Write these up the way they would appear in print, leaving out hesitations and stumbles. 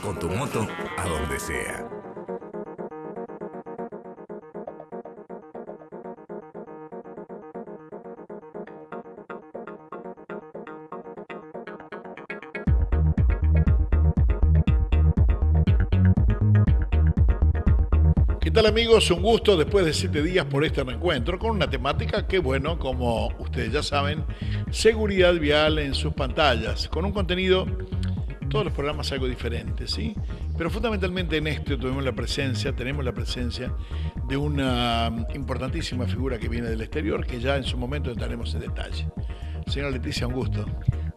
Con tu moto a donde sea. ¿Qué tal, amigos? Un gusto después de 7 días por este reencuentro con una temática que, bueno, como ustedes ya saben, seguridad vial en sus pantallas, con un contenido, todos los programas algo diferente, ¿sí? Pero fundamentalmente en este tenemos la presencia de una importantísima figura que viene del exterior, que ya en su momento entraremos en detalle. Señora Leticia, un gusto.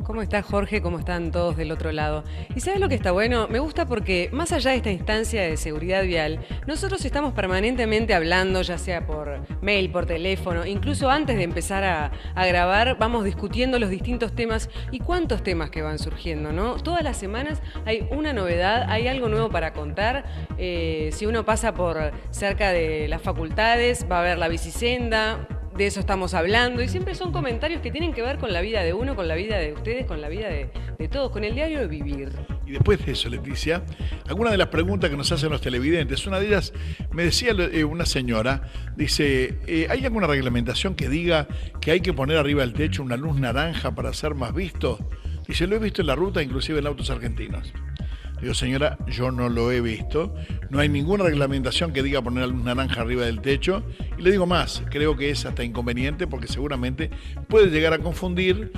¿Cómo está Jorge? ¿Cómo están todos del otro lado? ¿Y sabes lo que está bueno? Me gusta porque más allá de esta instancia de seguridad vial, nosotros estamos permanentemente hablando, ya sea por mail, por teléfono, incluso antes de empezar a grabar, vamos discutiendo los distintos temas y cuántos temas que van surgiendo, ¿no? Todas las semanas hay una novedad, hay algo nuevo para contar. Si uno pasa por cerca de las facultades, va a ver la bicisenda. De eso estamos hablando y siempre son comentarios que tienen que ver con la vida de uno, con la vida de ustedes, con la vida de todos, con el diario de vivir. Y después de eso, Leticia, algunas de las preguntas que nos hacen los televidentes, una de ellas me decía una señora, dice, ¿hay alguna reglamentación que diga que hay que poner arriba del techo una luz naranja para ser más visto? Dice, lo he visto en la ruta, inclusive en autos argentinos. Digo, señora, yo no lo he visto, no hay ninguna reglamentación que diga poner la luz naranja arriba del techo, y le digo más, creo que es hasta inconveniente porque seguramente puede llegar a confundir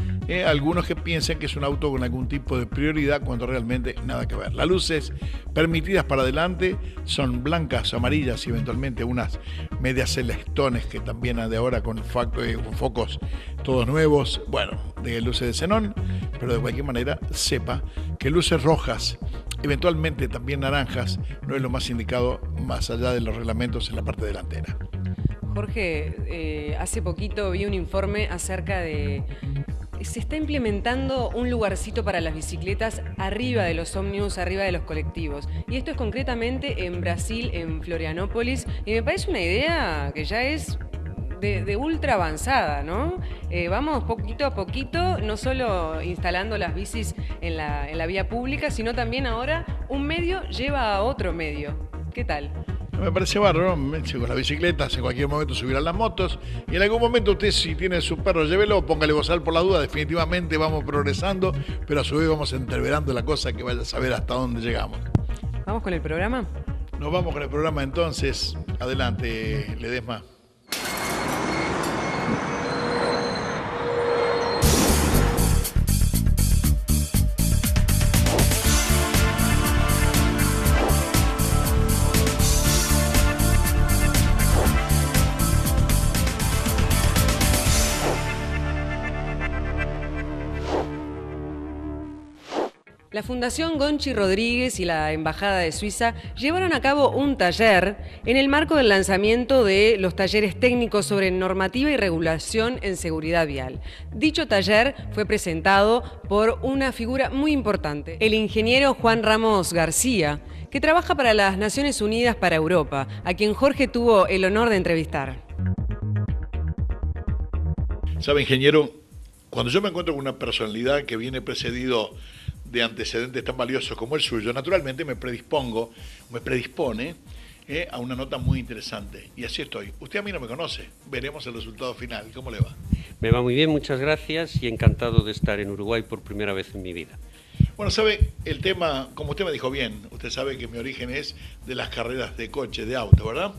a algunos que piensen que es un auto con algún tipo de prioridad cuando realmente nada que ver. Las luces permitidas para adelante son blancas, amarillas y eventualmente unas medias celesteones que también de ahora con focos todos nuevos, bueno, de luces de xenón, pero de cualquier manera sepa que luces rojas, eventualmente también naranjas, no es lo más indicado más allá de los reglamentos en la parte delantera. Jorge, hace poquito vi un informe acerca de... Se está implementando un lugarcito para las bicicletas arriba de los ómnibus, arriba de los colectivos. Y esto es concretamente en Brasil, en Florianópolis. Y me parece una idea que ya es de ultra avanzada, ¿no? Vamos poquito a poquito, no solo instalando las bicis en la vía pública, sino también ahora un medio lleva a otro medio. ¿Qué tal? Me parece bárbaro, con las bicicletas en cualquier momento subirán las motos y en algún momento usted, si tiene su perro, llévelo, póngale bozal por la duda, definitivamente vamos progresando, pero a su vez vamos entreverando la cosa que vaya a saber hasta dónde llegamos. ¿Vamos con el programa? Nos vamos con el programa entonces. Adelante, Ledesma. La Fundación Gonchi Rodríguez y la Embajada de Suiza llevaron a cabo un taller en el marco del lanzamiento de los talleres técnicos sobre normativa y regulación en seguridad vial. Dicho taller fue presentado por una figura muy importante, el ingeniero Juan Ramos García, que trabaja para las Naciones Unidas para Europa, a quien Jorge tuvo el honor de entrevistar. ¿Sabe, ingeniero? Cuando yo me encuentro con una personalidad que viene precedido de antecedentes tan valiosos como el suyo, naturalmente me predispone a una nota muy interesante. Y así estoy. Usted a mí no me conoce. Veremos el resultado final. ¿Cómo le va? Me va muy bien, muchas gracias y encantado de estar en Uruguay por primera vez en mi vida. Bueno, sabe, el tema, como usted me dijo bien, usted sabe que mi origen es de las carreras de coche, de auto, ¿verdad?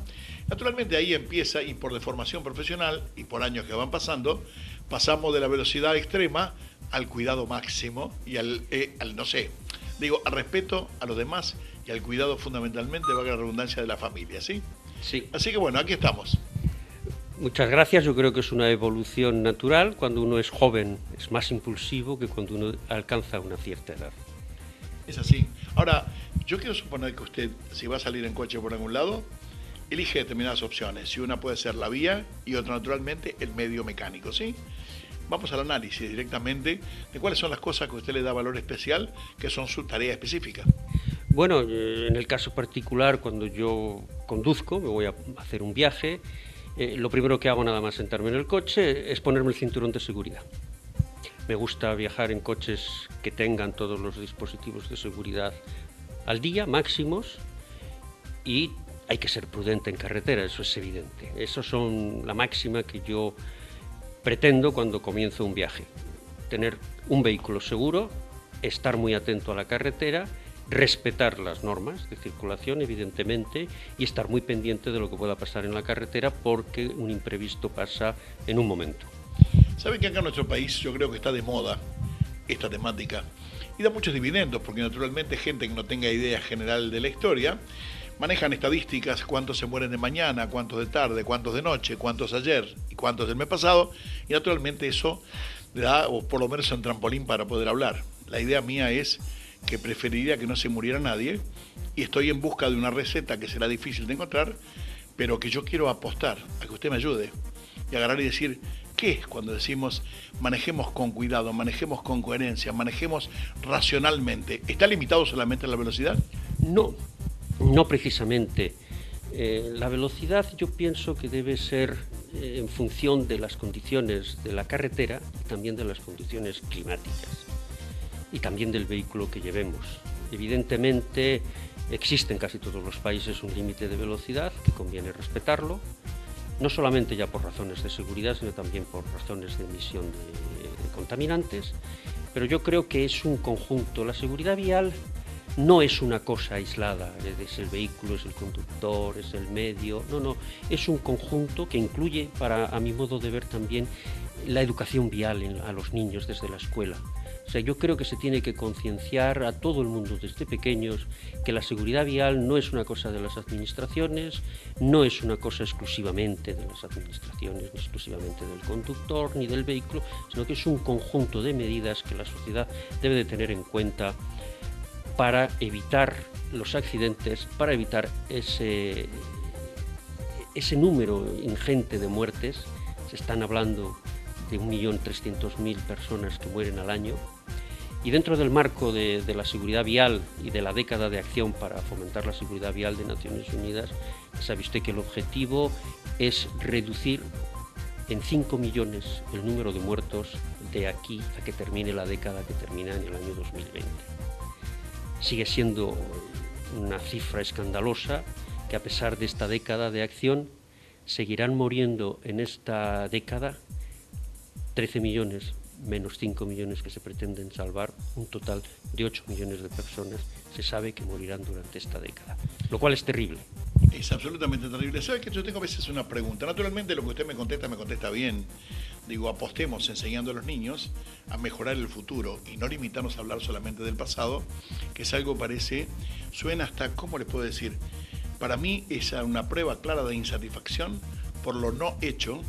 Naturalmente ahí empieza, y por deformación profesional y por años que van pasando, pasamos de la velocidad extrema al cuidado máximo y al respeto a los demás y al cuidado fundamentalmente, valga la redundancia, de la familia, ¿sí? Sí. Así que bueno, aquí estamos. Muchas gracias, yo creo que es una evolución natural. Cuando uno es joven es más impulsivo que cuando uno alcanza una cierta edad. Es así. Ahora, yo quiero suponer que usted, si va a salir en coche por algún lado, elige determinadas opciones. Si una puede ser la vía y otra, naturalmente, el medio mecánico, ¿sí? Vamos al análisis directamente de cuáles son las cosas que usted le da valor especial, que son su tarea específica. Bueno, en el caso particular, cuando yo conduzco, me voy a hacer un viaje, lo primero que hago nada más sentarme en el coche es ponerme el cinturón de seguridad. Me gusta viajar en coches que tengan todos los dispositivos de seguridad al día, máximos, y hay que ser prudente en carretera, eso es evidente. Eso son la máxima que yo pretendo cuando comienzo un viaje. Tener un vehículo seguro, estar muy atento a la carretera, respetar las normas de circulación, evidentemente, y estar muy pendiente de lo que pueda pasar en la carretera porque un imprevisto pasa en un momento. ¿Saben que acá en nuestro país yo creo que está de moda esta temática? Y da muchos dividendos, porque naturalmente gente que no tenga idea general de la historia manejan estadísticas, cuántos se mueren de mañana, cuántos de tarde, cuántos de noche, cuántos ayer y cuántos del mes pasado, y naturalmente eso le da, o por lo menos, un trampolín para poder hablar. La idea mía es que preferiría que no se muriera nadie, y estoy en busca de una receta que será difícil de encontrar, pero que yo quiero apostar a que usted me ayude y agarrar y decir qué es cuando decimos manejemos con cuidado, manejemos con coherencia, manejemos racionalmente. ¿Está limitado solamente a la velocidad? No precisamente. La velocidad yo pienso que debe ser en función de las condiciones de la carretera y también de las condiciones climáticas y también del vehículo que llevemos. Evidentemente existe en casi todos los países un límite de velocidad que conviene respetarlo, no solamente ya por razones de seguridad, sino también por razones de emisión de contaminantes, pero yo creo que es un conjunto. La seguridad vial no es una cosa aislada, es el vehículo, es el conductor, es el medio, no, es un conjunto que incluye, a mi modo de ver, también la educación vial a los niños desde la escuela. O sea, yo creo que se tiene que concienciar a todo el mundo desde pequeños que la seguridad vial no es una cosa de las administraciones, no es una cosa exclusivamente de las administraciones, ni exclusivamente del conductor, ni del vehículo, sino que es un conjunto de medidas que la sociedad debe de tener en cuenta para evitar los accidentes, para evitar ese número ingente de muertes. Se están hablando de 1.300.000 personas que mueren al año. Y dentro del marco de la seguridad vial y de la década de acción para fomentar la seguridad vial de Naciones Unidas, sabe usted que el objetivo es reducir en 5 millones el número de muertos de aquí a que termine la década, que termina en el año 2020. Sigue siendo una cifra escandalosa que, a pesar de esta década de acción, seguirán muriendo en esta década 13 millones menos 5 millones que se pretenden salvar, un total de 8 millones de personas se sabe que morirán durante esta década, lo cual es terrible. Es absolutamente terrible. ¿Sabe que yo tengo a veces una pregunta? Naturalmente lo que usted me contesta bien. Digo, apostemos enseñando a los niños a mejorar el futuro y no limitarnos a hablar solamente del pasado, que es algo suena hasta, ¿cómo les puedo decir? Para mí es una prueba clara de insatisfacción por lo no hecho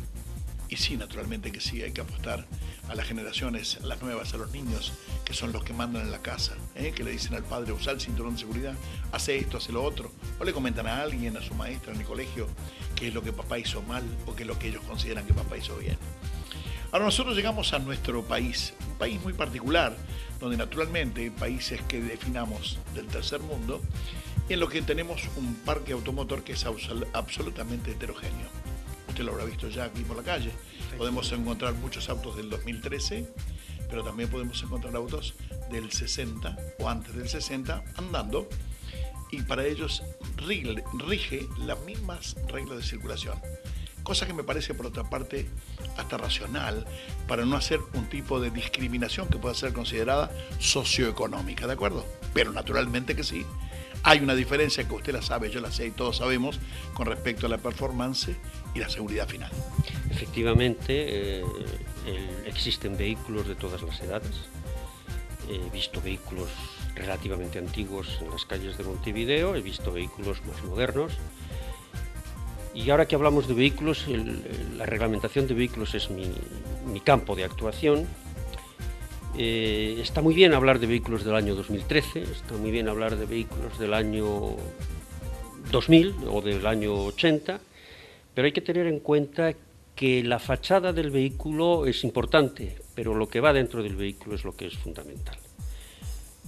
Y sí, naturalmente que sí, hay que apostar a las generaciones, a las nuevas, a los niños, que son los que mandan en la casa, que le dicen al padre, usa el cinturón de seguridad, hace esto, hace lo otro, o le comentan a alguien, a su maestra en el colegio, qué es lo que papá hizo mal o qué es lo que ellos consideran que papá hizo bien. Ahora nosotros llegamos a nuestro país, un país muy particular, donde naturalmente países que definamos del tercer mundo, y en lo que tenemos un parque automotor que es absolutamente heterogéneo. Usted lo habrá visto ya aquí por la calle. Podemos encontrar muchos autos del 2013, pero también podemos encontrar autos del 60 o antes del 60 andando, y para ellos rige las mismas reglas de circulación. Cosa que me parece, por otra parte, hasta racional, para no hacer un tipo de discriminación que pueda ser considerada socioeconómica, ¿de acuerdo? Pero naturalmente que sí. Hay una diferencia que usted la sabe, yo la sé y todos sabemos, con respecto a la performance y la seguridad final. Efectivamente, existen vehículos de todas las edades. He visto vehículos relativamente antiguos en las calles de Montevideo, he visto vehículos más modernos. Y ahora que hablamos de vehículos, la reglamentación de vehículos es mi campo de actuación. Está muy bien hablar de vehículos del año 2013, está muy bien hablar de vehículos del año 2000 o del año 80, pero hay que tener en cuenta que la fachada del vehículo es importante, pero lo que va dentro del vehículo es lo que es fundamental.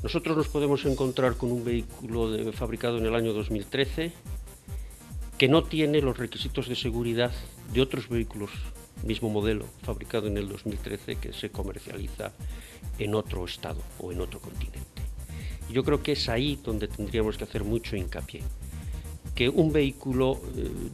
Nosotros nos podemos encontrar con un vehículo fabricado en el año 2013 que no tiene los requisitos de seguridad de otros vehículos, mismo modelo, fabricado en el 2013, que se comercializa en otro estado o en otro continente. Yo creo que es ahí donde tendríamos que hacer mucho hincapié, que un vehículo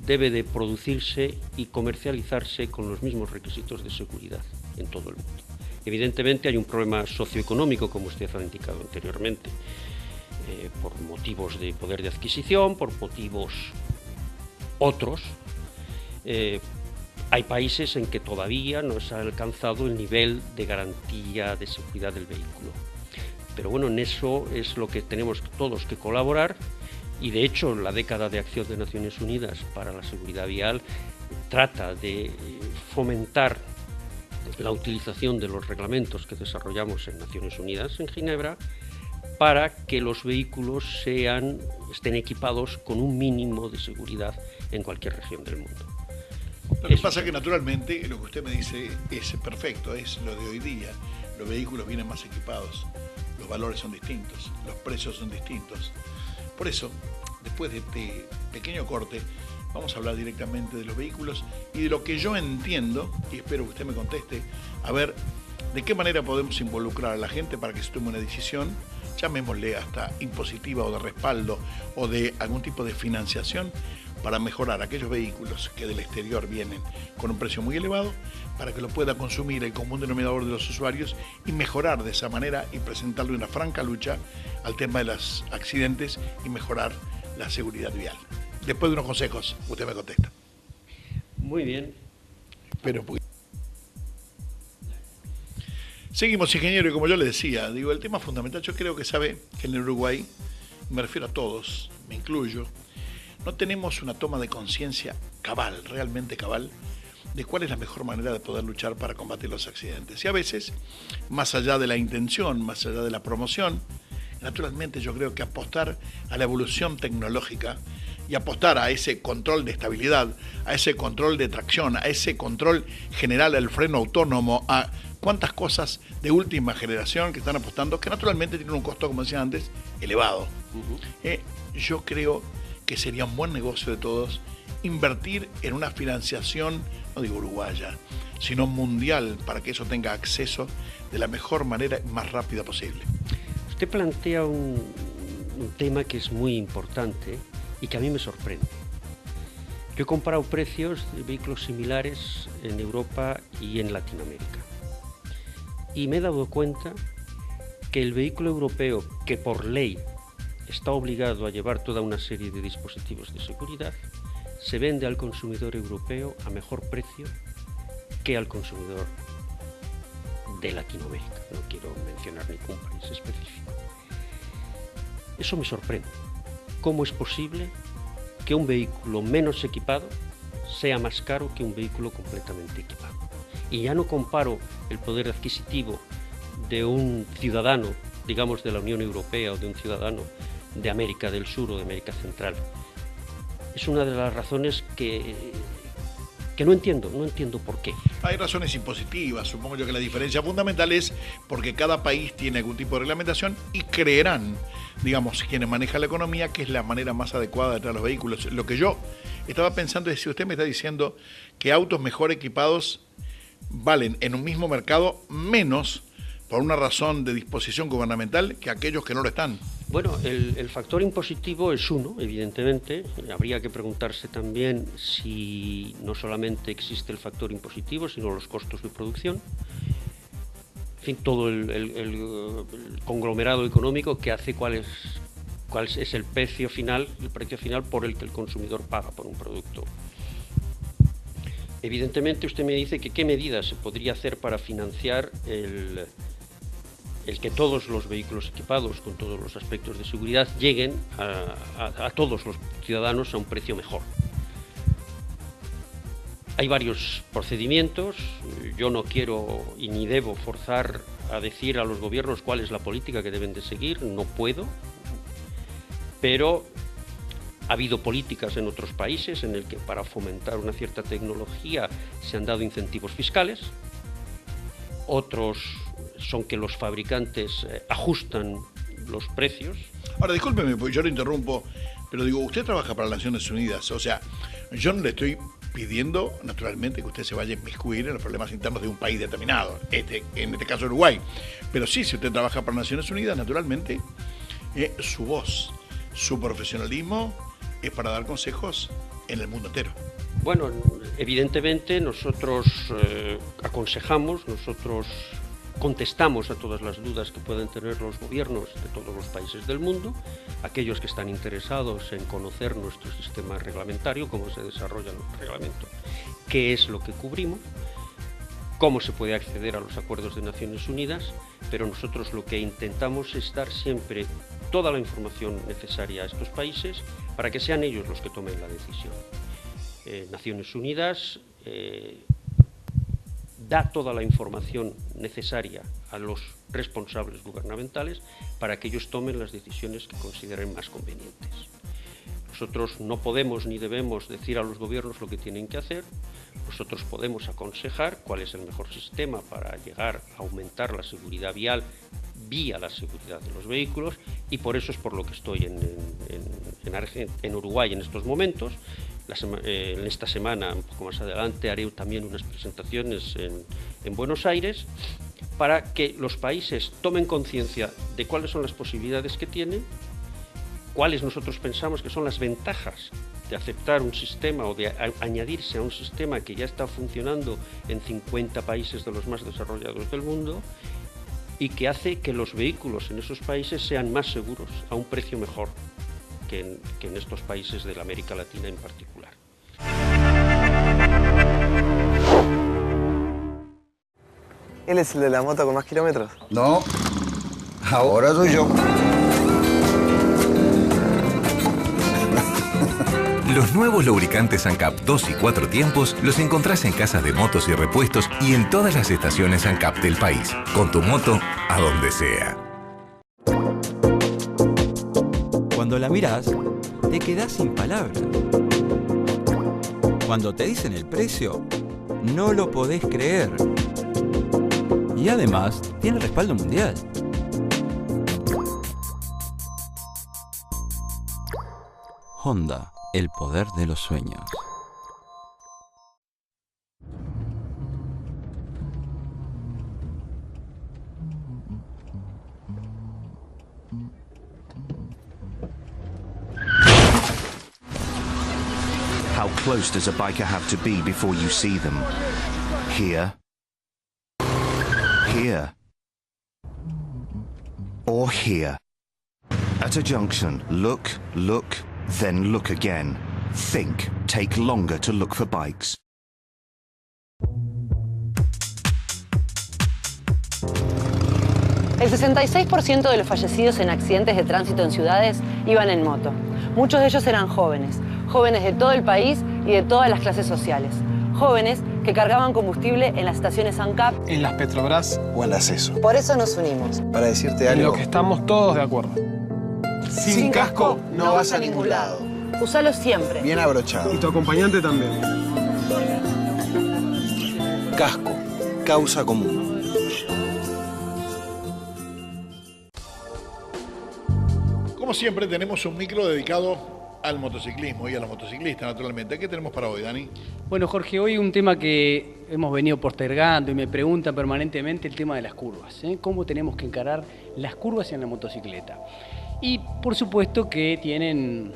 debe de producirse y comercializarse con los mismos requisitos de seguridad en todo el mundo. Evidentemente hay un problema socioeconómico, como usted ha indicado anteriormente, por motivos de poder de adquisición, por motivos otros. Hay países en que todavía no se ha alcanzado el nivel de garantía de seguridad del vehículo. Pero bueno, en eso es lo que tenemos todos que colaborar, y de hecho la década de acción de Naciones Unidas para la seguridad vial trata de fomentar la utilización de los reglamentos que desarrollamos en Naciones Unidas en Ginebra para que los vehículos estén equipados con un mínimo de seguridad en cualquier región del mundo. Lo que pasa es que naturalmente lo que usted me dice es perfecto, es lo de hoy día. Los vehículos vienen más equipados, los valores son distintos, los precios son distintos. Por eso, después de este pequeño corte, vamos a hablar directamente de los vehículos y de lo que yo entiendo, y espero que usted me conteste, a ver de qué manera podemos involucrar a la gente para que se tome una decisión, llamémosle hasta impositiva o de respaldo o de algún tipo de financiación, para mejorar aquellos vehículos que del exterior vienen con un precio muy elevado, para que lo pueda consumir el común denominador de los usuarios y mejorar de esa manera y presentarle una franca lucha al tema de los accidentes y mejorar la seguridad vial. Después de unos consejos, usted me contesta. Muy bien. Pero seguimos, ingeniero, y como yo le decía, el tema fundamental, yo creo que sabe que en el Uruguay, me refiero a todos, me incluyo, no tenemos una toma de conciencia cabal, realmente cabal, de cuál es la mejor manera de poder luchar para combatir los accidentes. Y a veces, más allá de la intención, más allá de la promoción, naturalmente yo creo que apostar a la evolución tecnológica y apostar a ese control de estabilidad, a ese control de tracción, a ese control general, al freno autónomo, a cuántas cosas de última generación que están apostando, que naturalmente tienen un costo, como decía antes, elevado. Yo creo que sería un buen negocio de todos invertir en una financiación, no digo uruguaya, sino mundial, para que eso tenga acceso de la mejor manera y más rápida posible. Usted plantea un tema que es muy importante y que a mí me sorprende. Yo he comparado precios de vehículos similares en Europa y en Latinoamérica, y me he dado cuenta que el vehículo europeo, que por ley está obligado a llevar toda una serie de dispositivos de seguridad, se vende al consumidor europeo a mejor precio que al consumidor de Latinoamérica. No quiero mencionar ningún país específico. Eso me sorprende. ¿Cómo es posible que un vehículo menos equipado sea más caro que un vehículo completamente equipado. Y ya no comparo el poder adquisitivo de un ciudadano, digamos, de la Unión Europea o de un ciudadano de América del Sur o de América Central. Es una de las razones que no entiendo por qué. Hay razones impositivas, supongo yo que la diferencia fundamental es porque cada país tiene algún tipo de reglamentación y creerán, digamos, quienes manejan la economía, que es la manera más adecuada de traer los vehículos. Lo que yo estaba pensando es si usted me está diciendo que autos mejor equipados valen en un mismo mercado menos por una razón de disposición gubernamental que aquellos que no lo están. Bueno, el factor impositivo es uno, evidentemente. Habría que preguntarse también si no solamente existe el factor impositivo, sino los costos de producción. En fin, todo el conglomerado económico que hace cuál es el precio final por el que el consumidor paga por un producto. Evidentemente usted me dice que qué medidas se podría hacer para financiar el que todos los vehículos equipados con todos los aspectos de seguridad lleguen a todos los ciudadanos a un precio mejor. Hay varios procedimientos. Yo no quiero y ni debo forzar a decir a los gobiernos cuál es la política que deben de seguir, no puedo, pero ha habido políticas en otros países en el que para fomentar una cierta tecnología se han dado incentivos fiscales. Otros son que los fabricantes ajustan los precios. Ahora, discúlpeme, porque yo lo interrumpo, pero digo, usted trabaja para las Naciones Unidas, o sea, yo no le estoy pidiendo, naturalmente, que usted se vaya a inmiscuir en los problemas internos de un país determinado, en este caso Uruguay, pero sí, si usted trabaja para las Naciones Unidas, naturalmente, su voz, su profesionalismo es para dar consejos en el mundo entero. Bueno, evidentemente nosotros aconsejamos, nosotros contestamos a todas las dudas que pueden tener los gobiernos de todos los países del mundo, aquellos que están interesados en conocer nuestro sistema reglamentario, cómo se desarrolla el reglamento, qué es lo que cubrimos, cómo se puede acceder a los acuerdos de Naciones Unidas, pero nosotros lo que intentamos es dar siempre toda la información necesaria a estos países para que sean ellos los que tomen la decisión. Naciones Unidas da toda la información necesaria a los responsables gubernamentales para que ellos tomen las decisiones que consideren más convenientes. Nosotros no podemos ni debemos decir a los gobiernos lo que tienen que hacer. Nosotros podemos aconsejar cuál es el mejor sistema para llegar a aumentar la seguridad vial vía la seguridad de los vehículos, y por eso es por lo que estoy en Uruguay en estos momentos. En esta semana, un poco más adelante, haré también unas presentaciones en Buenos Aires para que los países tomen conciencia de cuáles son las posibilidades que tienen, cuáles nosotros pensamos que son las ventajas de aceptar un sistema o de añadirse a un sistema que ya está funcionando en 50 países de los más desarrollados del mundo y que hace que los vehículos en esos países sean más seguros a un precio mejor que en estos países de la América Latina en particular. ¿Él es el de la moto con más kilómetros? No, ahora soy yo. Los nuevos lubricantes ANCAP 2 y 4 tiempos los encontrás en casas de motos y repuestos y en todas las estaciones ANCAP del país. Con tu moto, a donde sea. Cuando la mirás, te quedás sin palabras. Cuando te dicen el precio, no lo podés creer. Y además, tiene respaldo mundial. Honda, el poder de los sueños. How close does a biker have to be before you see them? Here. Here. Or here. At a junction, look, then look again. Think. Take longer to look for bikes. El 66% de los fallecidos en accidentes de tránsito en ciudades iban en moto. Muchos de ellos eran jóvenes, jóvenes de todo el país y de todas las clases sociales. Jóvenes que cargaban combustible en las estaciones ANCAP, en las Petrobras o en las ESO. Por eso nos unimos. Para decirte en algo. lo que estamos todos de acuerdo. Sin casco no vas a ningún lado. Usalo siempre. Bien abrochado. Y tu acompañante también. Casco. Causa común. Como siempre, tenemos un micro dedicado al motociclismo y a los motociclistas, naturalmente. ¿Qué tenemos para hoy, Dani? Bueno, Jorge, hoy un tema que hemos venido postergando y me preguntan permanentemente, el tema de las curvas. ¿Cómo tenemos que encarar las curvas en la motocicleta? Y por supuesto que tienen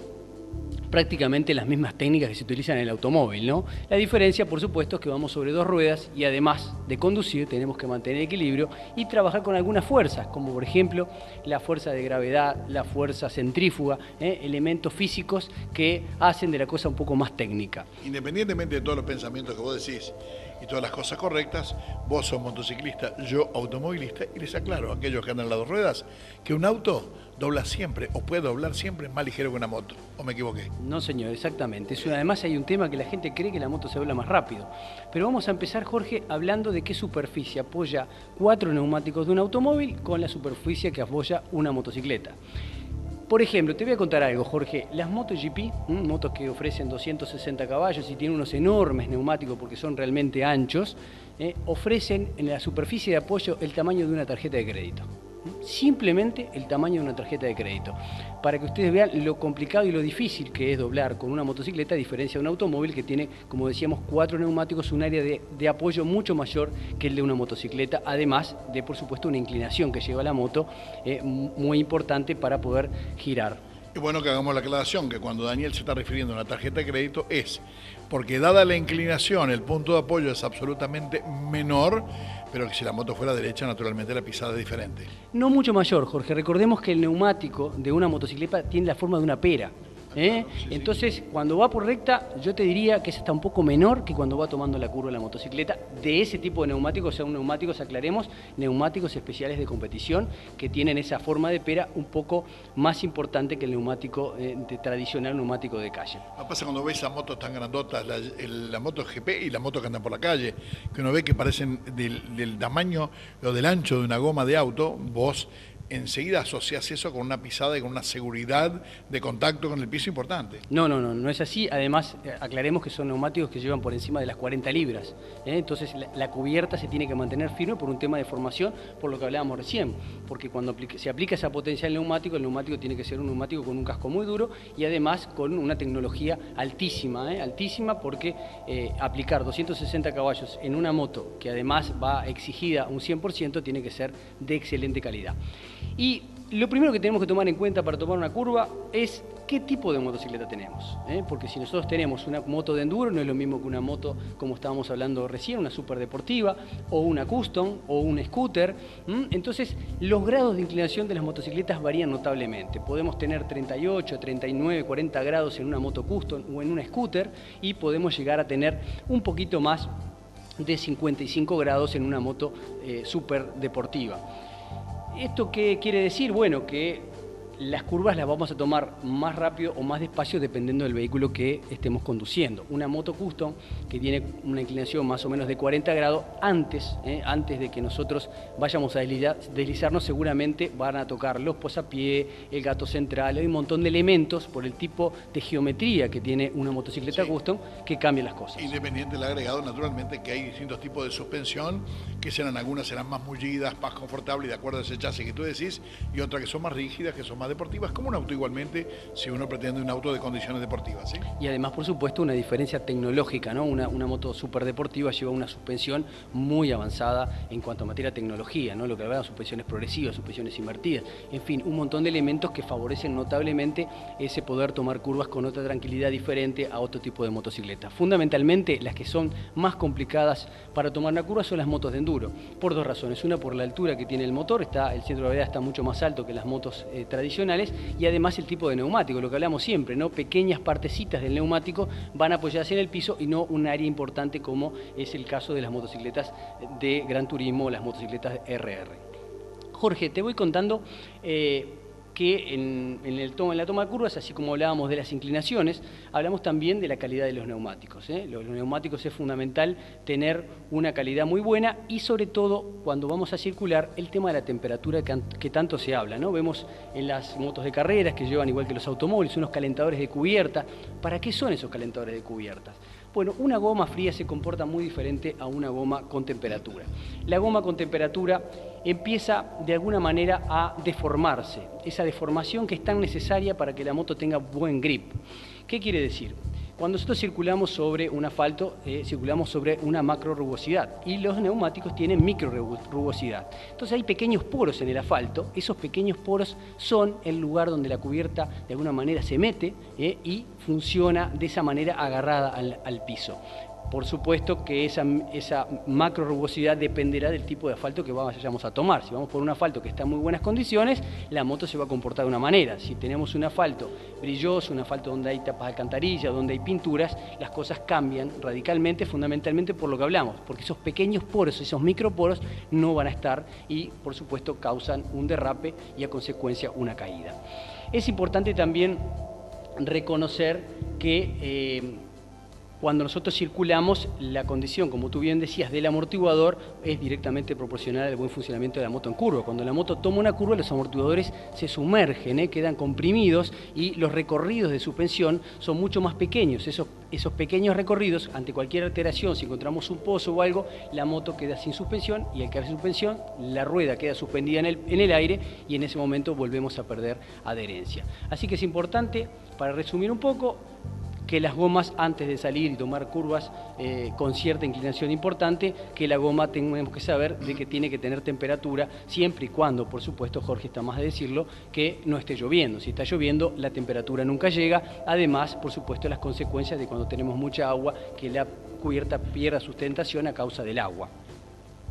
prácticamente las mismas técnicas que se utilizan en el automóvil, ¿no? La diferencia, por supuesto, es que vamos sobre dos ruedas y además de conducir tenemos que mantener equilibrio y trabajar con algunas fuerzas, como por ejemplo la fuerza de gravedad, la fuerza centrífuga, elementos físicos que hacen de la cosa un poco más técnica. Independientemente de todos los pensamientos que vos decís y todas las cosas correctas, vos sos motociclista, yo automovilista, y les aclaro a aquellos que andan en las dos ruedas que un auto dobla siempre o puede doblar siempre más ligero que una moto. ¿O me equivoqué? No, señor, exactamente. Además hay un tema que la gente cree que la moto se dobla más rápido. Pero vamos a empezar, Jorge, hablando de qué superficie apoya 4 neumáticos de un automóvil con la superficie que apoya una motocicleta. Por ejemplo, te voy a contar algo, Jorge. Las MotoGP, motos que ofrecen 260 caballos y tienen unos enormes neumáticos porque son realmente anchos, ofrecen en la superficie de apoyo el tamaño de una tarjeta de crédito. Simplemente el tamaño de una tarjeta de crédito, para que ustedes vean lo complicado y lo difícil que es doblar con una motocicleta, a diferencia de un automóvil que tiene, como decíamos, 4 neumáticos, un área de apoyo mucho mayor que el de una motocicleta, además de, por supuesto, una inclinación que lleva la moto muy importante para poder girar. Es bueno que hagamos la aclaración que cuando Daniel se está refiriendo a una tarjeta de crédito es porque dada la inclinación el punto de apoyo es absolutamente menor, pero que si la moto fuera derecha naturalmente la pisada es diferente. No mucho mayor, Jorge. Recordemos que el neumático de una motocicleta tiene la forma de una pera. Entonces, cuando va por recta, yo te diría que es hasta un poco menor que cuando va tomando la curva la motocicleta. De ese tipo de neumáticos, son neumáticos, aclaremos, neumáticos especiales de competición que tienen esa forma de pera un poco más importante que el neumático tradicional, neumático de calle. Lo que pasa cuando ves las motos tan grandotas, la moto GP y las motos que andan por la calle, que uno ve que parecen del tamaño o del ancho de una goma de auto, vos enseguida asocias eso con una pisada y con una seguridad de contacto con el piso importante. No es así. Además, aclaremos que son neumáticos que llevan por encima de las 40 libras. Entonces, la cubierta se tiene que mantener firme por un tema de formación, por lo que hablábamos recién. Porque cuando se aplica esa potencia al neumático, el neumático tiene que ser un neumático con un casco muy duro y además con una tecnología altísima. Altísima porque aplicar 260 caballos en una moto que además va exigida un 100% tiene que ser de excelente calidad. Y lo primero que tenemos que tomar en cuenta para tomar una curva es qué tipo de motocicleta tenemos. Porque si nosotros tenemos una moto de enduro, no es lo mismo que una moto, como estábamos hablando recién, una superdeportiva, o una custom, o un scooter. Entonces, los grados de inclinación de las motocicletas varían notablemente. Podemos tener 38, 39, 40 grados en una moto custom o en una scooter, y podemos llegar a tener un poquito más de 55 grados en una moto superdeportiva. ¿Esto qué quiere decir? Bueno, que las curvas las vamos a tomar más rápido o más despacio dependiendo del vehículo que estemos conduciendo. Una moto custom que tiene una inclinación más o menos de 40 grados, antes de que nosotros vayamos a deslizarnos, seguramente van a tocar los posapiés, el gato central, hay un montón de elementos por el tipo de geometría que tiene una motocicleta custom que cambia las cosas. Independiente del agregado, naturalmente que hay distintos tipos de suspensión, que algunas serán más mullidas, más confortables, de acuerdo a ese chasis que tú decís, y otras que son más rígidas, que son más deportivas, como un auto igualmente, si uno pretende un auto de condiciones deportivas. ¿Sí? Y además, por supuesto, una diferencia tecnológica, ¿no? Una moto superdeportiva lleva una suspensión muy avanzada en cuanto a materia de tecnología, ¿no? Lo que hablamos, suspensiones progresivas, suspensiones invertidas, en fin, un montón de elementos que favorecen notablemente ese poder tomar curvas con otra tranquilidad diferente a otro tipo de motocicletas. Fundamentalmente, las que son más complicadas para tomar una curva son las motos de enduro, por dos razones. Una, por la altura que tiene el motor, el centro de gravedad está mucho más alto que las motos tradicionales, y además el tipo de neumático, lo que hablamos siempre, ¿no? Pequeñas partecitas del neumático van a apoyarse en el piso y no un área importante como es el caso de las motocicletas de gran turismo o las motocicletas RR. Jorge, te voy contando que en la toma de curvas, así como hablábamos de las inclinaciones, hablamos también de la calidad de los neumáticos. Los neumáticos es fundamental tener una calidad muy buena y sobre todo cuando vamos a circular el tema de la temperatura que tanto se habla, ¿no? Vemos en las motos de carreras que llevan, igual que los automóviles, unos calentadores de cubierta. ¿Para qué son esos calentadores de cubiertas? Bueno, una goma fría se comporta muy diferente a una goma con temperatura. La goma con temperatura empieza de alguna manera a deformarse, esa deformación que es tan necesaria para que la moto tenga buen grip. ¿Qué quiere decir? Cuando nosotros circulamos sobre un asfalto, circulamos sobre una macro rugosidad y los neumáticos tienen micro rugosidad. Entonces hay pequeños poros en el asfalto, esos pequeños poros son el lugar donde la cubierta de alguna manera se mete y funciona de esa manera agarrada al piso. Por supuesto que esa macro rugosidad dependerá del tipo de asfalto que vayamos a tomar. Si vamos por un asfalto que está en muy buenas condiciones, la moto se va a comportar de una manera. Si tenemos un asfalto brilloso, un asfalto donde hay tapas de alcantarilla, donde hay pinturas, las cosas cambian radicalmente, fundamentalmente por lo que hablamos, porque esos pequeños poros, esos microporos no van a estar y por supuesto causan un derrape y a consecuencia una caída. Es importante también reconocer que cuando nosotros circulamos, la condición, como tú bien decías, del amortiguador es directamente proporcional al buen funcionamiento de la moto en curva. Cuando la moto toma una curva, los amortiguadores se sumergen, quedan comprimidos y los recorridos de suspensión son mucho más pequeños. Esos pequeños recorridos, ante cualquier alteración, si encontramos un pozo o algo, la moto queda sin suspensión y al quedar sin suspensión, la rueda queda suspendida en el aire y en ese momento volvemos a perder adherencia. Así que es importante, para resumir un poco, que las gomas antes de salir y tomar curvas con cierta inclinación importante, que la goma tenemos que saber de que tiene que tener temperatura siempre y cuando, por supuesto, Jorge está más de decirlo, que no esté lloviendo. Si está lloviendo, la temperatura nunca llega. Además, por supuesto, las consecuencias de cuando tenemos mucha agua, que la cubierta pierda sustentación a causa del agua.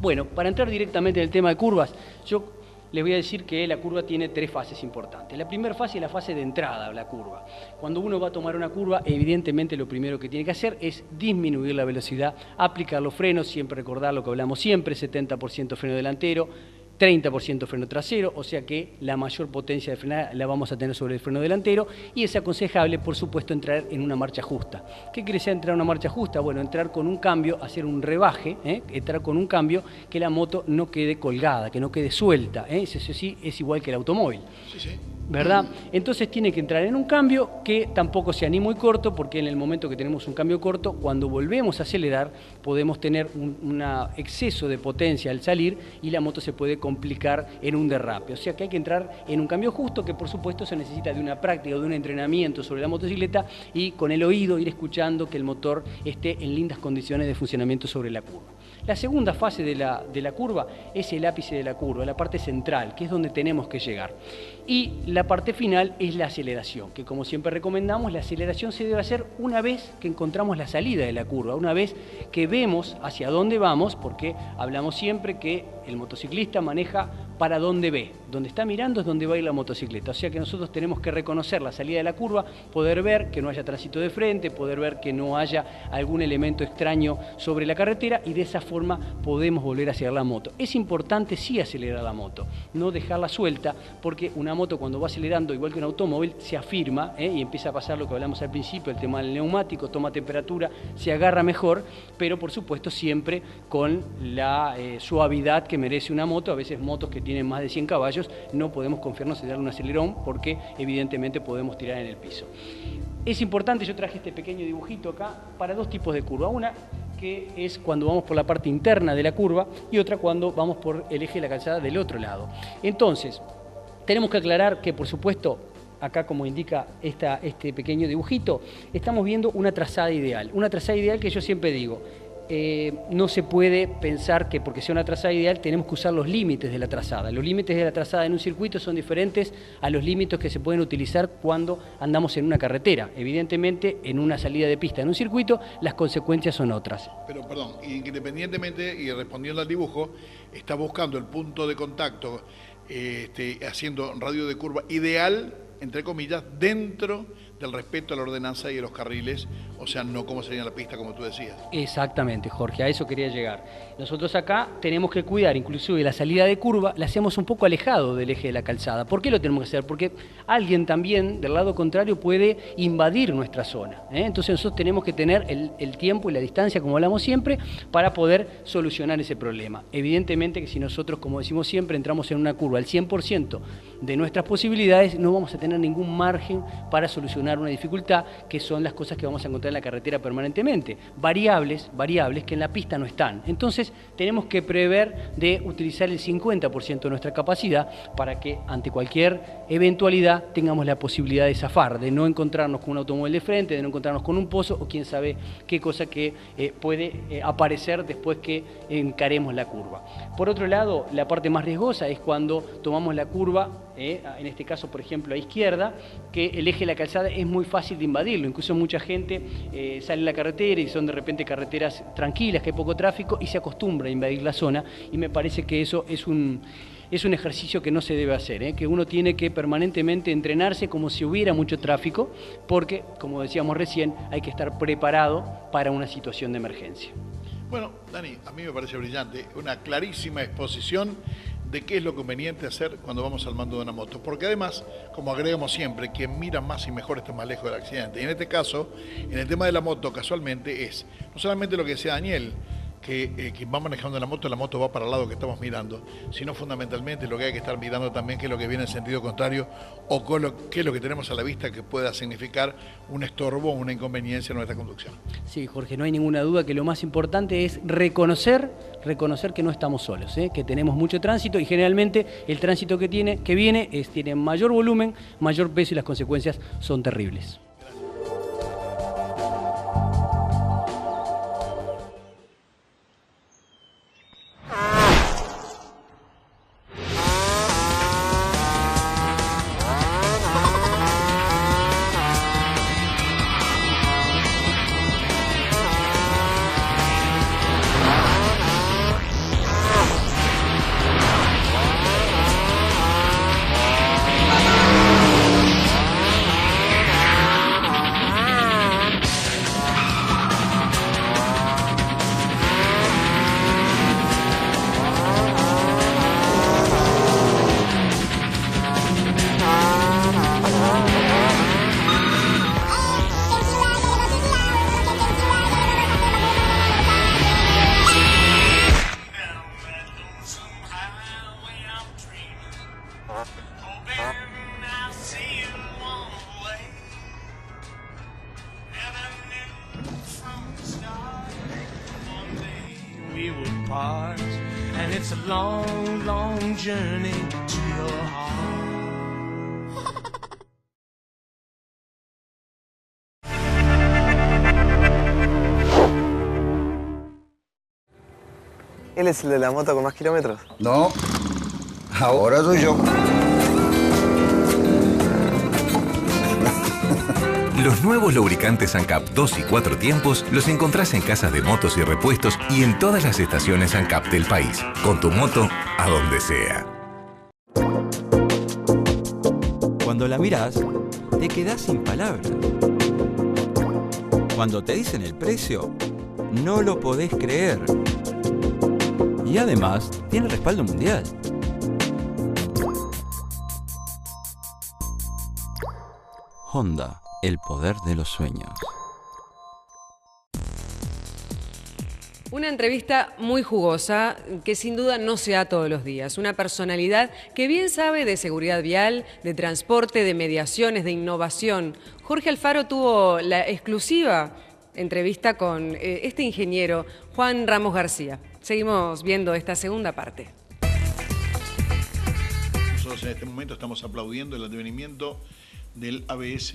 Bueno, para entrar directamente en el tema de curvas, yo les voy a decir que la curva tiene 3 fases importantes. La primera fase es la fase de entrada a la curva. Cuando uno va a tomar una curva, evidentemente lo primero que tiene que hacer es disminuir la velocidad, aplicar los frenos, siempre recordar lo que hablamos siempre, 70% freno delantero, 30% freno trasero, o sea que la mayor potencia de frenada la vamos a tener sobre el freno delantero y es aconsejable, por supuesto, entrar en una marcha justa. ¿Qué quiere decir entrar en una marcha justa? Bueno, entrar con un cambio, hacer un rebaje, entrar con un cambio que la moto no quede colgada, que no quede suelta, eso sí es igual que el automóvil. Sí. ¿Verdad? Entonces tiene que entrar en un cambio que tampoco sea ni muy corto, porque en el momento que tenemos un cambio corto, cuando volvemos a acelerar, podemos tener un exceso de potencia al salir y la moto se puede complicar en un derrape. O sea que hay que entrar en un cambio justo, que por supuesto se necesita de una práctica, de un entrenamiento sobre la motocicleta y con el oído ir escuchando que el motor esté en lindas condiciones de funcionamiento sobre la curva. La segunda fase de la curva es el ápice de la curva, la parte central, que es donde tenemos que llegar. Y la parte final es la aceleración, que como siempre recomendamos, la aceleración se debe hacer una vez que encontramos la salida de la curva, una vez que vemos hacia dónde vamos, porque hablamos siempre que el motociclista maneja para dónde ve. Donde está mirando es donde va a ir la motocicleta. O sea que nosotros tenemos que reconocer la salida de la curva, poder ver que no haya tránsito de frente, poder ver que no haya algún elemento extraño sobre la carretera y de esa forma podemos volver a acelerar la moto. Es importante sí acelerar la moto, no dejarla suelta, porque una moto cuando va acelerando, igual que un automóvil, se afirma y empieza a pasar lo que hablamos al principio, el tema del neumático, toma temperatura, se agarra mejor, pero por supuesto siempre con la suavidad que merece una moto. A veces motos que tienen más de 100 caballos no podemos confiarnos en darle un acelerón porque evidentemente podemos tirar en el piso. Es importante, yo traje este pequeño dibujito acá para 2 tipos de curva. Una que es cuando vamos por la parte interna de la curva y otra cuando vamos por el eje de la calzada del otro lado. Entonces, tenemos que aclarar que, por supuesto, acá como indica este pequeño dibujito, estamos viendo una trazada ideal. Una trazada ideal que yo siempre digo, no se puede pensar que porque sea una trazada ideal tenemos que usar los límites de la trazada. Los límites de la trazada en un circuito son diferentes a los límites que se pueden utilizar cuando andamos en una carretera. Evidentemente, en una salida de pista en un circuito, las consecuencias son otras. Pero, perdón, independientemente, y respondiendo al dibujo, está buscando el punto de contacto haciendo radio de curva ideal, entre comillas, dentro del respeto a la ordenanza y a los carriles, o sea, no como sería la pista, como tú decías. Exactamente, Jorge, a eso quería llegar. Nosotros acá tenemos que cuidar, inclusive la salida de curva, la hacemos un poco alejado del eje de la calzada. ¿Por qué lo tenemos que hacer? Porque alguien también del lado contrario puede invadir nuestra zona, ¿eh? Entonces nosotros tenemos que tener el tiempo y la distancia, como hablamos siempre, para poder solucionar ese problema. Evidentemente que si nosotros, como decimos siempre, entramos en una curva al 100% de nuestras posibilidades, no vamos a tener ningún margen para solucionar una dificultad, que son las cosas que vamos a encontrar en la carretera permanentemente. Variables que en la pista no están. Entonces tenemos que prever de utilizar el 50% de nuestra capacidad para que ante cualquier eventualidad tengamos la posibilidad de zafar, de no encontrarnos con un automóvil de frente, de no encontrarnos con un pozo o quién sabe qué cosa que puede aparecer después que encaremos la curva. Por otro lado, la parte más riesgosa es cuando tomamos la curva, en este caso, por ejemplo, a izquierda, que el eje de la calzada es muy fácil de invadirlo. Incluso mucha gente sale a la carretera y son de repente carreteras tranquilas, que hay poco tráfico, y se acostumbra a invadir la zona, y me parece que eso es un ejercicio que no se debe hacer, que uno tiene que permanentemente entrenarse como si hubiera mucho tráfico, porque, como decíamos recién, hay que estar preparado para una situación de emergencia. Bueno, Dani, a mí me parece brillante, una clarísima exposición de qué es lo conveniente hacer cuando vamos al mando de una moto. Porque además, como agregamos siempre, quien mira más y mejor está más lejos del accidente. Y en este caso, en el tema de la moto, casualmente es no solamente lo que decía Daniel, que quien va manejando la moto va para el lado que estamos mirando, sino fundamentalmente lo que hay que estar mirando también, que es lo que viene en sentido contrario, o qué es lo que tenemos a la vista que pueda significar un estorbo o una inconveniencia en nuestra conducción. Sí, Jorge, no hay ninguna duda que lo más importante es reconocer que no estamos solos, que tenemos mucho tránsito, y generalmente el tránsito que viene tiene mayor volumen, mayor peso, y las consecuencias son terribles. ¿Él es el de la moto con más kilómetros? No, ahora soy yo. Los nuevos lubricantes ANCAP 2 y 4 tiempos los encontrás en casas de motos y repuestos y en todas las estaciones ANCAP del país. Con tu moto, a donde sea. Cuando la mirás, te quedás sin palabras. Cuando te dicen el precio, no lo podés creer. Y además, tiene respaldo mundial. Honda, el poder de los sueños. Una entrevista muy jugosa, que sin duda no se da todos los días. Una personalidad que bien sabe de seguridad vial, de transporte, de mediaciones, de innovación. Jorge Alfaro tuvo la exclusiva entrevista con este ingeniero, Juan Ramos García. Seguimos viendo esta segunda parte. Nosotros en este momento estamos aplaudiendo el advenimiento del ABS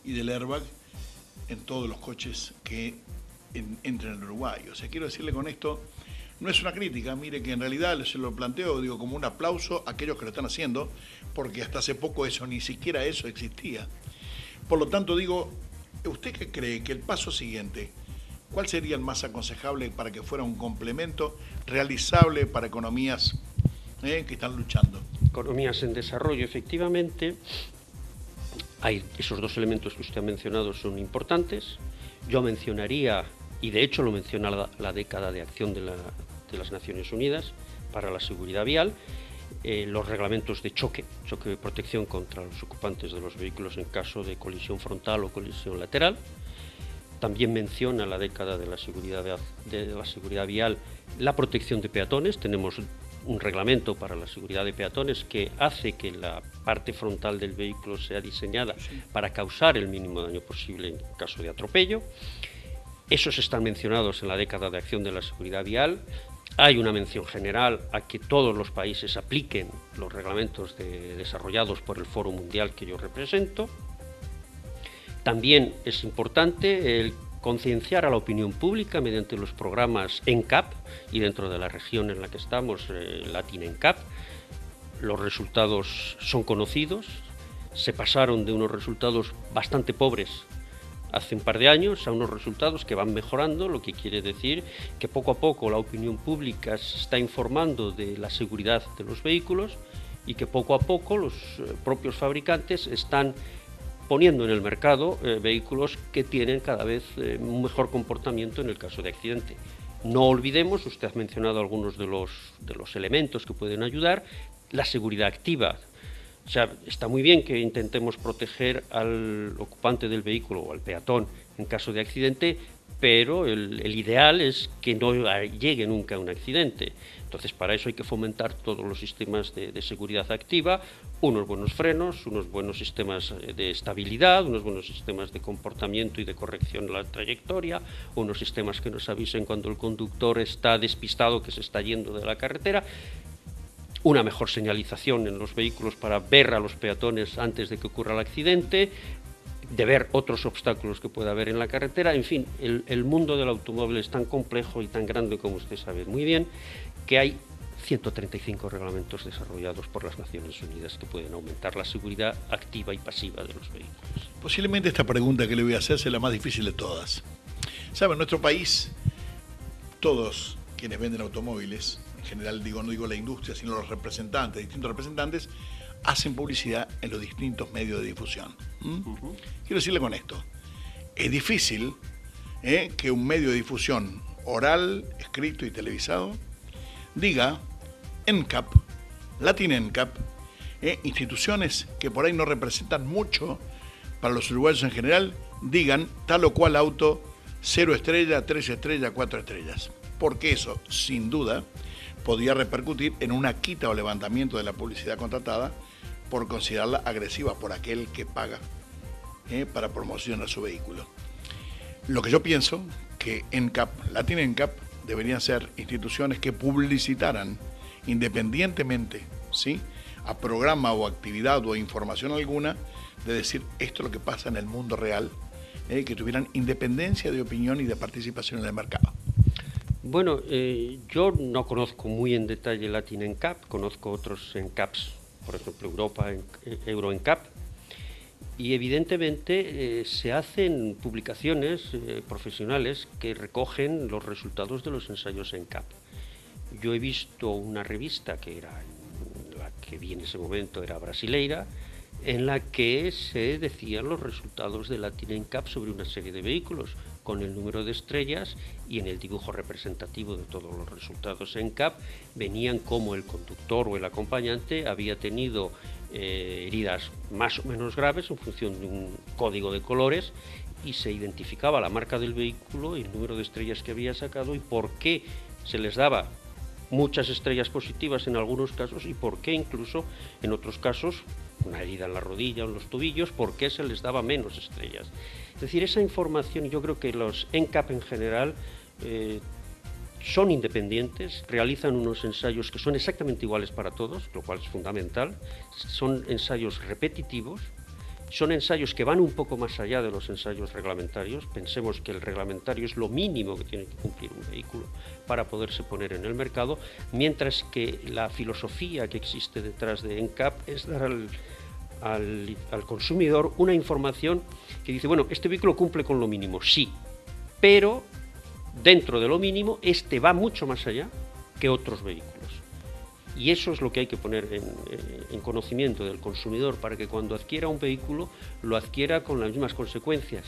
y del airbag en todos los coches que entran en Uruguay. O sea, quiero decirle con esto, no es una crítica, mire que en realidad se lo planteo, digo, como un aplauso a aquellos que lo están haciendo, porque hasta hace poco eso, ni siquiera eso existía. Por lo tanto, digo, ¿usted qué cree que el paso siguiente, cuál sería el más aconsejable para que fuera un complemento realizable para economías que están luchando? Economías en desarrollo, efectivamente. Esos dos elementos que usted ha mencionado son importantes. Yo mencionaría, y de hecho lo menciona la década de acción de las Naciones Unidas para la seguridad vial, los reglamentos de choque de protección contra los ocupantes de los vehículos en caso de colisión frontal o colisión lateral. También menciona la década de la seguridad vial la protección de peatones. Tenemos un reglamento para la seguridad de peatones que hace que la parte frontal del vehículo sea diseñada para causar el mínimo daño posible en caso de atropello. Esos están mencionados en la década de acción de la seguridad vial. Hay una mención general a que todos los países apliquen los reglamentos desarrollados por el Foro Mundial que yo represento. También es importante el concienciar a la opinión pública mediante los programas NCAP, y dentro de la región en la que estamos, Latin NCAP, los resultados son conocidos. Se pasaron de unos resultados bastante pobres hace un par de años a unos resultados que van mejorando, lo que quiere decir que poco a poco la opinión pública se está informando de la seguridad de los vehículos y que poco a poco los propios fabricantes están poniendo en el mercado vehículos que tienen cada vez un mejor comportamiento en el caso de accidente. No olvidemos, usted ha mencionado algunos de los elementos que pueden ayudar, la seguridad activa. O sea, está muy bien que intentemos proteger al ocupante del vehículo o al peatón en caso de accidente, pero el ideal es que no llegue nunca a un accidente. Entonces, para eso hay que fomentar todos los sistemas de seguridad activa, unos buenos frenos, unos buenos sistemas de estabilidad, unos buenos sistemas de comportamiento y de corrección de la trayectoria, unos sistemas que nos avisen cuando el conductor está despistado, que se está yendo de la carretera, una mejor señalización en los vehículos para ver a los peatones antes de que ocurra el accidente, de ver otros obstáculos que pueda haber en la carretera. En fin, el mundo del automóvil es tan complejo y tan grande, como usted sabe muy bien, que hay 135 reglamentos desarrollados por las Naciones Unidas que pueden aumentar la seguridad activa y pasiva de los vehículos. Posiblemente esta pregunta que le voy a hacer sea la más difícil de todas. ¿Sabe? En nuestro país, todos quienes venden automóviles, en general no digo la industria, sino los representantes, distintos representantes, hacen publicidad en los distintos medios de difusión. Quiero decirle con esto, es difícil que un medio de difusión oral, escrito y televisado diga NCAP, Latin NCAP, instituciones que por ahí no representan mucho para los uruguayos en general, digan tal o cual auto 0 estrella, 3 estrellas, 4 estrellas. Porque eso, sin duda, podría repercutir en una quita o levantamiento de la publicidad contratada por considerarla agresiva por aquel que paga para promocionar su vehículo. Lo que yo pienso que NCAP, Latin NCAP, deberían ser instituciones que publicitaran independientemente, ¿sí?, a programa o actividad o información alguna, de decir esto es lo que pasa en el mundo real, que tuvieran independencia de opinión y de participación en el mercado. Bueno, yo no conozco muy en detalle Latin NCAP, conozco otros NCAPs, por ejemplo Euro NCAP, y evidentemente se hacen publicaciones profesionales que recogen los resultados de los ensayos NCAP. Yo he visto una revista que era la que vi en ese momento, era brasileira, en la que se decían los resultados de Latin NCAP sobre una serie de vehículos, con el número de estrellas, y en el dibujo representativo de todos los resultados NCAP venían como el conductor o el acompañante había tenido heridas más o menos graves en función de un código de colores, y se identificaba la marca del vehículo y el número de estrellas que había sacado y por qué se les daba muchas estrellas positivas en algunos casos y por qué incluso en otros casos, una herida en la rodilla o en los tobillos, por qué se les daba menos estrellas. Es decir, esa información, yo creo que los NCAP en general son independientes, realizan unos ensayos que son exactamente iguales para todos, lo cual es fundamental, son ensayos repetitivos, son ensayos que van un poco más allá de los ensayos reglamentarios. Pensemos que el reglamentario es lo mínimo que tiene que cumplir un vehículo para poderse poner en el mercado, mientras que la filosofía que existe detrás de NCAP es dar al consumidor una información que dice, bueno, este vehículo cumple con lo mínimo, sí, pero dentro de lo mínimo este va mucho más allá que otros vehículos. Y eso es lo que hay que poner en conocimiento del consumidor para que cuando adquiera un vehículo lo adquiera con las mismas consecuencias,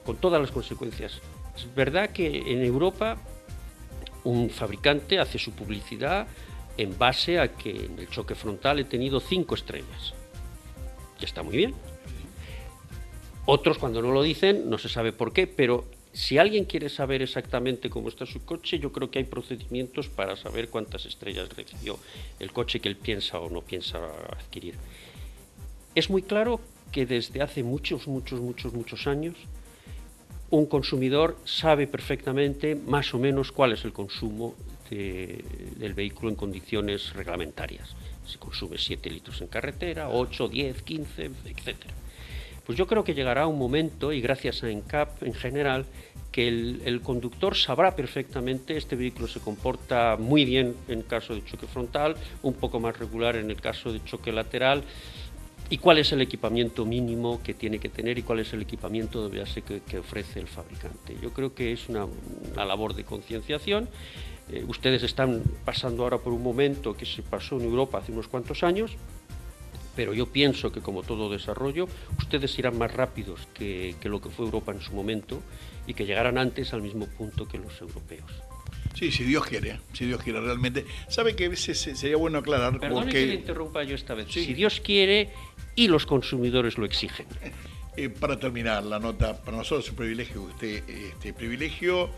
con todas las consecuencias. Es verdad que en Europa un fabricante hace su publicidad en base a que en el choque frontal he tenido 5 estrellas. Ya está muy bien. Otros, cuando no lo dicen, no se sabe por qué, pero si alguien quiere saber exactamente cómo está su coche, yo creo que hay procedimientos para saber cuántas estrellas recibió el coche que él piensa o no piensa adquirir. Es muy claro que desde hace muchos años un consumidor sabe perfectamente más o menos cuál es el consumo del vehículo en condiciones reglamentarias. Si consume 7 litros en carretera, 8, 10, 15, etc. Pues yo creo que llegará un momento, y gracias a NCAP en general, que el conductor sabrá perfectamente este vehículo se comporta muy bien en caso de choque frontal, un poco más regular en el caso de choque lateral, y cuál es el equipamiento mínimo que tiene que tener y cuál es el equipamiento de base que ofrece el fabricante. Yo creo que es una labor de concienciación. Ustedes están pasando ahora por un momento que se pasó en Europa hace unos cuantos años, pero yo pienso que, como todo desarrollo, ustedes irán más rápidos que lo que fue Europa en su momento y que llegarán antes al mismo punto que los europeos. Sí, si Dios quiere realmente. ¿Sabe que a veces sería bueno aclarar? Perdone que le interrumpa yo esta vez. Sí. Si Dios quiere y los consumidores lo exigen. Para terminar la nota, para nosotros es un privilegio que usted, privilegio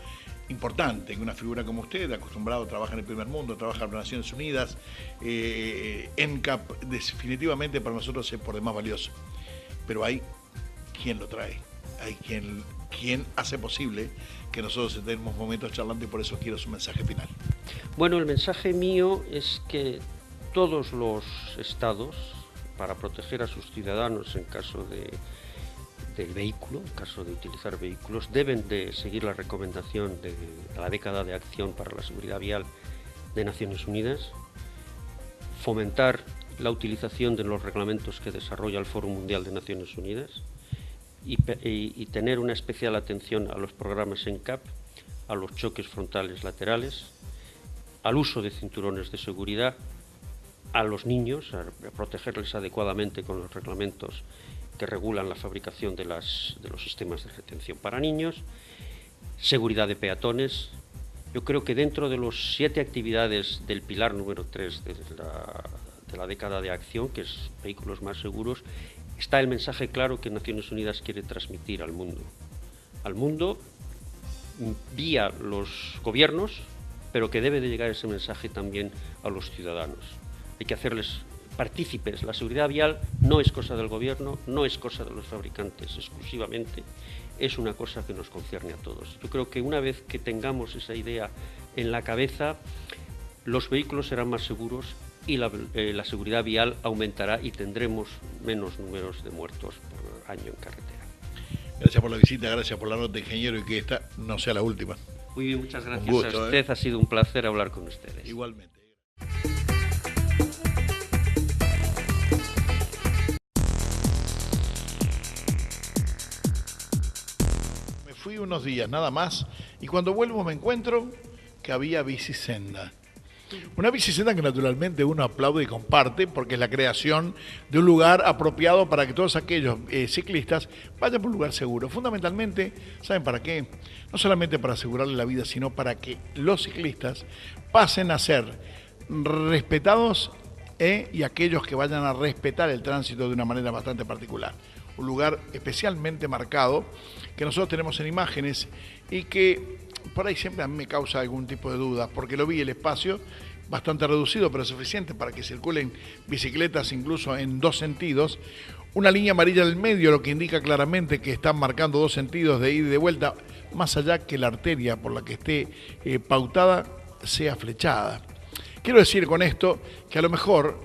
importante, que una figura como usted, acostumbrado a trabajar en el primer mundo, trabajar en las Naciones Unidas, NCAP, definitivamente para nosotros es por demás valioso. Pero hay quien lo trae, hay quien hace posible que nosotros estemos momentos charlando, y por eso quiero su mensaje final. Bueno, el mensaje mío es que todos los estados, para proteger a sus ciudadanos en caso del vehículo, en caso de utilizar vehículos, deben de seguir la recomendación de la década de acción para la seguridad vial de Naciones Unidas, fomentar la utilización de los reglamentos que desarrolla el Foro Mundial de Naciones Unidas y tener una especial atención a los programas NCAP, a los choques frontales laterales, al uso de cinturones de seguridad, a los niños, a protegerles adecuadamente con los reglamentos que regulan la fabricación de los sistemas de retención para niños, seguridad de peatones. Yo creo que dentro de los 7 actividades del pilar número 3 de la década de acción, que es vehículos más seguros, está el mensaje claro que Naciones Unidas quiere transmitir al mundo. Al mundo vía los gobiernos, pero que debe de llegar ese mensaje también a los ciudadanos. Hay que hacerles partícipes. La seguridad vial no es cosa del gobierno, no es cosa de los fabricantes exclusivamente, es una cosa que nos concierne a todos. Yo creo que una vez que tengamos esa idea en la cabeza, los vehículos serán más seguros y la seguridad vial aumentará y tendremos menos números de muertos por año en carretera. Gracias por la visita, gracias por la nota, ingeniero, y que esta no sea la última. Muy bien, muchas gracias a usted, ha sido un placer hablar con ustedes. Igualmente. Me fui unos días nada más y cuando vuelvo me encuentro que había bicisenda. Una bicisenda que naturalmente uno aplaude y comparte porque es la creación de un lugar apropiado para que todos aquellos ciclistas vayan por un lugar seguro. Fundamentalmente, ¿saben para qué? No solamente para asegurarle la vida, sino para que los ciclistas pasen a ser respetados y aquellos que vayan a respetar el tránsito de una manera bastante particular. Un lugar especialmente marcado que nosotros tenemos en imágenes y que por ahí siempre a mí me causa algún tipo de duda, porque lo vi el espacio bastante reducido, pero suficiente para que circulen bicicletas incluso en 2 sentidos. Una línea amarilla del medio, lo que indica claramente que están marcando 2 sentidos de ida y de vuelta, más allá que la arteria por la que esté pautada sea flechada. Quiero decir con esto que a lo mejor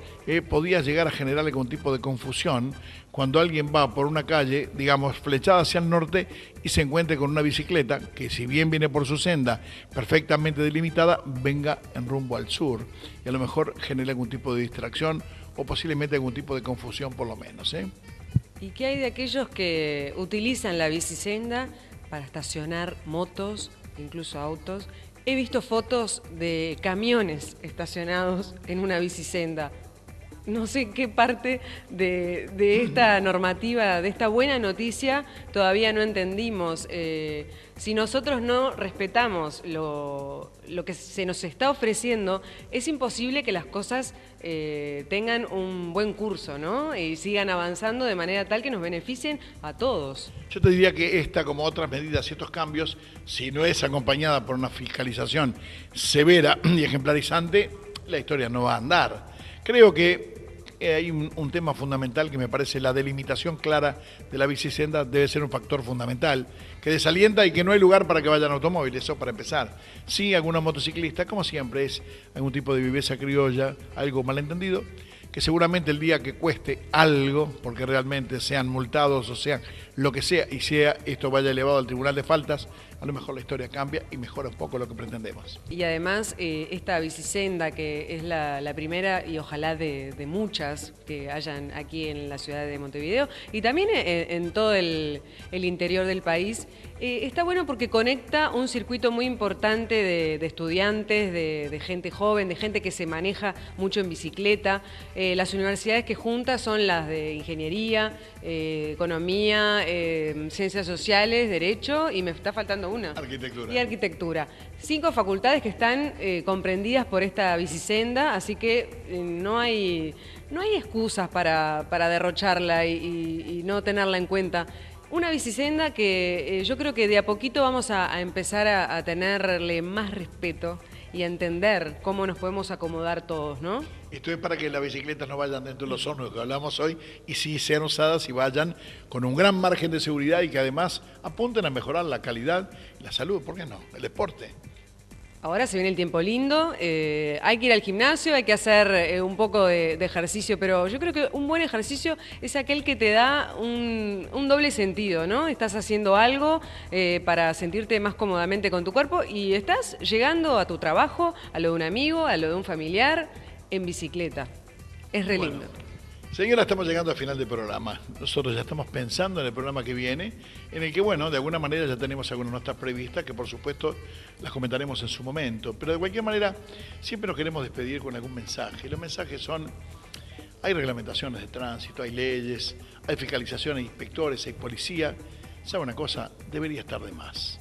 podía llegar a generar algún tipo de confusión cuando alguien va por una calle, digamos, flechada hacia el norte y se encuentre con una bicicleta que, si bien viene por su senda perfectamente delimitada, venga en rumbo al sur y a lo mejor genere algún tipo de distracción o posiblemente algún tipo de confusión por lo menos. ¿Y qué hay de aquellos que utilizan la bicisenda para estacionar motos incluso autos. He visto fotos de camiones estacionados en una bicisenda. No sé qué parte de esta normativa, de esta buena noticia, todavía no entendimos. Si nosotros no respetamos lo que se nos está ofreciendo, es imposible que las cosas tengan un buen curso, ¿no? Y sigan avanzando de manera tal que nos beneficien a todos. Yo te diría que esta, como otras medidas y estos cambios, si no es acompañada por una fiscalización severa y ejemplarizante, la historia no va a andar. Creo que hay un tema fundamental que me parece la delimitación clara de la bicisenda debe ser un factor fundamental, que desalienta y que no hay lugar para que vayan automóviles, eso para empezar. Sí, algunos motociclistas, como siempre, es algún tipo de viveza criolla, algo malentendido, que seguramente el día que cueste algo, porque realmente sean multados o sean lo que sea, y sea esto vaya elevado al Tribunal de Faltas, a lo mejor la historia cambia y mejora un poco lo que pretendemos. Y además, esta bicisenda, que es la primera y ojalá de muchas que hayan aquí en la ciudad de Montevideo y también en todo el interior del país, está bueno porque conecta un circuito muy importante de estudiantes, de gente joven, de gente que se maneja mucho en bicicleta. Las universidades que junta son las de Ingeniería, Economía, Ciencias Sociales, Derecho, y me está faltando una. Arquitectura. Y Arquitectura. 5 facultades que están comprendidas por esta bicisenda, así que no hay excusas para derrocharla y no tenerla en cuenta. Una bicisenda que yo creo que de a poquito vamos a empezar a tenerle más respeto y a entender cómo nos podemos acomodar todos, ¿no? Esto es para que las bicicletas no vayan dentro de los hornos que hablamos hoy y sí sean usadas y vayan con un gran margen de seguridad y que además apunten a mejorar la calidad y la salud, ¿por qué no? El deporte. Ahora se viene el tiempo lindo, hay que ir al gimnasio, hay que hacer un poco de ejercicio, pero yo creo que un buen ejercicio es aquel que te da un doble sentido, ¿no? Estás haciendo algo para sentirte más cómodamente con tu cuerpo y estás llegando a tu trabajo, a lo de un amigo, a lo de un familiar, en bicicleta. Es re lindo. Señora, estamos llegando al final del programa. Nosotros ya estamos pensando en el programa que viene, en el que, bueno, de alguna manera ya tenemos algunas notas previstas que, por supuesto, las comentaremos en su momento. Pero de cualquier manera, siempre nos queremos despedir con algún mensaje. Los mensajes son: hay reglamentaciones de tránsito, hay leyes, hay fiscalización, hay inspectores, hay policía. ¿Sabe una cosa? Debería estar de más.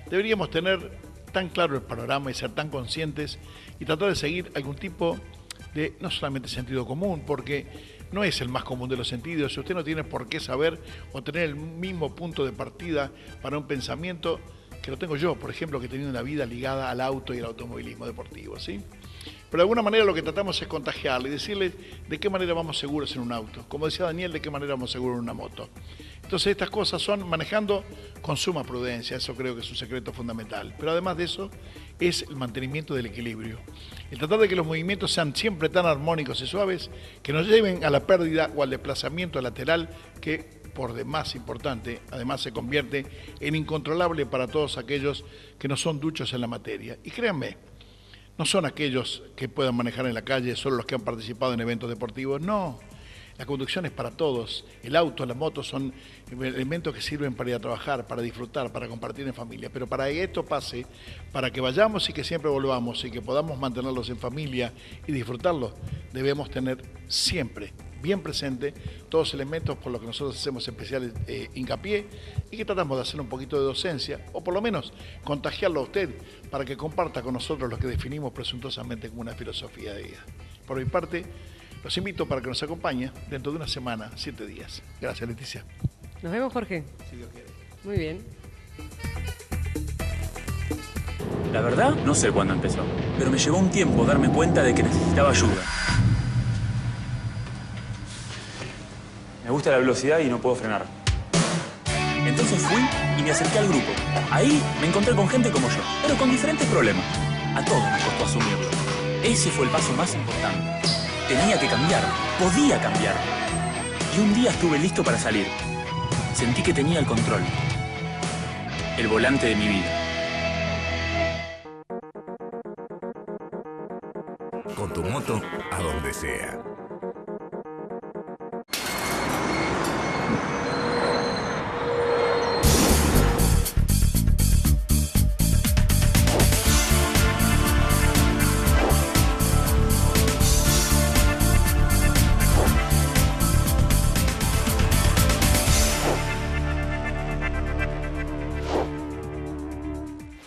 Deberíamos tener tan claro el panorama y ser tan conscientes y tratar de seguir algún tipo de, no solamente sentido común, porque no es el más común de los sentidos. Usted no tiene por qué saber o tener el mismo punto de partida para un pensamiento que lo tengo yo, por ejemplo, que he tenido una vida ligada al auto y al automovilismo deportivo, ¿sí? Pero de alguna manera lo que tratamos es contagiarle y decirle de qué manera vamos seguros en un auto. Como decía Daniel, de qué manera vamos seguros en una moto. Entonces estas cosas son manejando con suma prudencia, eso creo que es un secreto fundamental. Pero además de eso es el mantenimiento del equilibrio. El tratar de que los movimientos sean siempre tan armónicos y suaves que nos lleven a la pérdida o al desplazamiento lateral que, por demás importante, además se convierte en incontrolable para todos aquellos que no son duchos en la materia. Y créanme, no son aquellos que puedan manejar en la calle, solo los que han participado en eventos deportivos, no. La conducción es para todos. El auto, la moto son elementos que sirven para ir a trabajar, para disfrutar, para compartir en familia. Pero para que esto pase, para que vayamos y que siempre volvamos y que podamos mantenerlos en familia y disfrutarlos, debemos tener siempre bien presente todos los elementos por los que nosotros hacemos especial hincapié y que tratamos de hacer un poquito de docencia, o por lo menos contagiarlo a usted para que comparta con nosotros lo que definimos presuntuosamente como una filosofía de vida. Por mi parte, los invito para que nos acompañe dentro de una semana, 7 días. Gracias, Leticia. Nos vemos, Jorge. Si Dios quiere. Muy bien. La verdad, no sé cuándo empezó, pero me llevó un tiempo darme cuenta de que necesitaba ayuda. Me gusta la velocidad y no puedo frenar. Entonces fui y me acerqué al grupo. Ahí me encontré con gente como yo, pero con diferentes problemas. A todos me costó asumirlo. Ese fue el paso más importante. Tenía que cambiar, podía cambiar. Y un día estuve listo para salir. Sentí que tenía el control. El volante de mi vida. Con tu moto a donde sea.